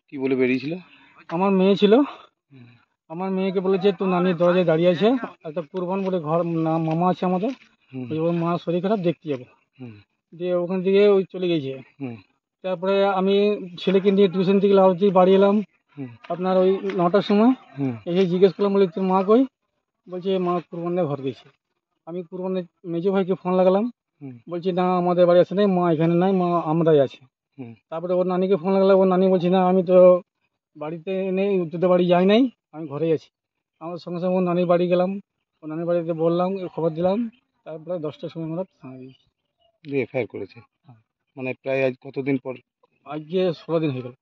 কি বলে বেরিয়েছিল? আমার মেয়ে ছিল, হুম, আমার মেয়েকে বলেছে তো নানির দরজায় দাঁড়িয়ে আছে, একটা কুরবান বলে ঘর মামা আছে আমাদের, হুম, ওই ওর মা শরীর খারাপ, দেখতে যাবো। হুম, দিয়ে ওখান থেকে ওই চলে গেছে। হুম, তারপরে আমি ছেলেকে নিয়ে টিউশন থেকে লাউতেই বাড়ি এলাম হুম, আপনার ওই 9টার সময়। হুম, এসে জিজ্ঞেস করলাম, বলি তোর মা কই? বলছে মা কুরবানের ঘর গেছে। আমি কুরবানের মেজো ভাইকে ফোন লাগালাম, হুম, বলছি না আমাদের বাড়ি আসে নাই, মা এখানে নাই, মা আমরাই আছি। হুম, তারপরে ওর নানিকে ফোন লাগালাম, ওর নানি বলছি না আমি তো বাড়িতে নেই, তোদের বাড়ি যাই নাই, আমি ঘরেই আছি। আমার সঙ্গে সঙ্গে ওর নানির বাড়ি গেলাম, ওর নানির বাড়িতে বললাম, খবর দিলাম। তারপরে 10টার সময় আমরা থানা দিয়েছি। দিয়ে এফআইআর করেছে। হ্যাঁ। মানে প্রায় আজ কতদিন পর? আজকে 16 দিন হয়ে গেল।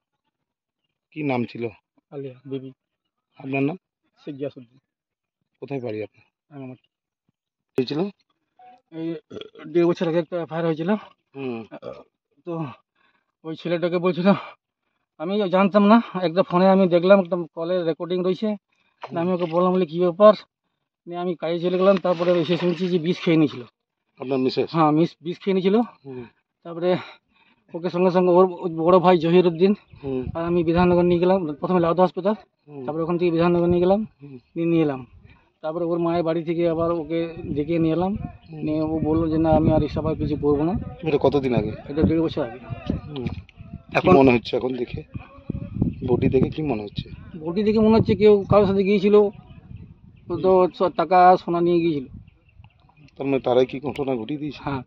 কি নাম ছিল আলিয়া বেবি আপনার? নাম? শেখ গিয়াসুদ্দিন। কোথায় বাড়ি আপনার? আমার হয়েছিল? এই 1.5 বছর আগে একটা এফআইআর হয়েছিল। হুম, তো ওই ছেলেটাকে বলছিল, আমি জানতাম না, একটা ফোনে আমি দেখলাম একটা কলের রেকর্ডিং রয়েছে। না, আমি ওকে বললাম, বলে কী ব্যাপার? নিয়ে আমি কাজে চলে গেলাম, তারপরে এসে শুনছি যে বিষ খেয়ে নিয়েছিল। আপনার মিসেস? হ্যাঁ, বিষ খেয়ে নিয়েছিল। হুম, তারপরে ওকে সঙ্গে সঙ্গে ওর বড় ভাই জহিরুদ্দিন হুম, আর আমি বিধাননগর নিয়ে গেলাম, প্রথমে লাউদা হাসপাতাল, হুম, তারপরে ওখান থেকে বিধাননগর নিয়ে গেলাম, হুম, নিয়ে এলাম। তারপরে ওর মায়ের বাড়ি থেকে আবার ওকে ডেকে নিয়ে এলাম, হুম। নিয়ে ও বললো যে না আমি আর এসব আর কিছু করবো না। এটা কতদিন আগে? এটা 1.5 বছর আগে। হুম। কি এখন মনে হচ্ছে এখন দেখে, বডি দেখে কি মনে হচ্ছে? বডি দেখে মনে হচ্ছে কেউ কারোর সাথে গিয়েছিল, তো সব টাকা সোনা নিয়ে গিয়েছিল। তার মানে তারাই কি ঘটনা ঘটিয়ে দিয়েছে? হ্যাঁ।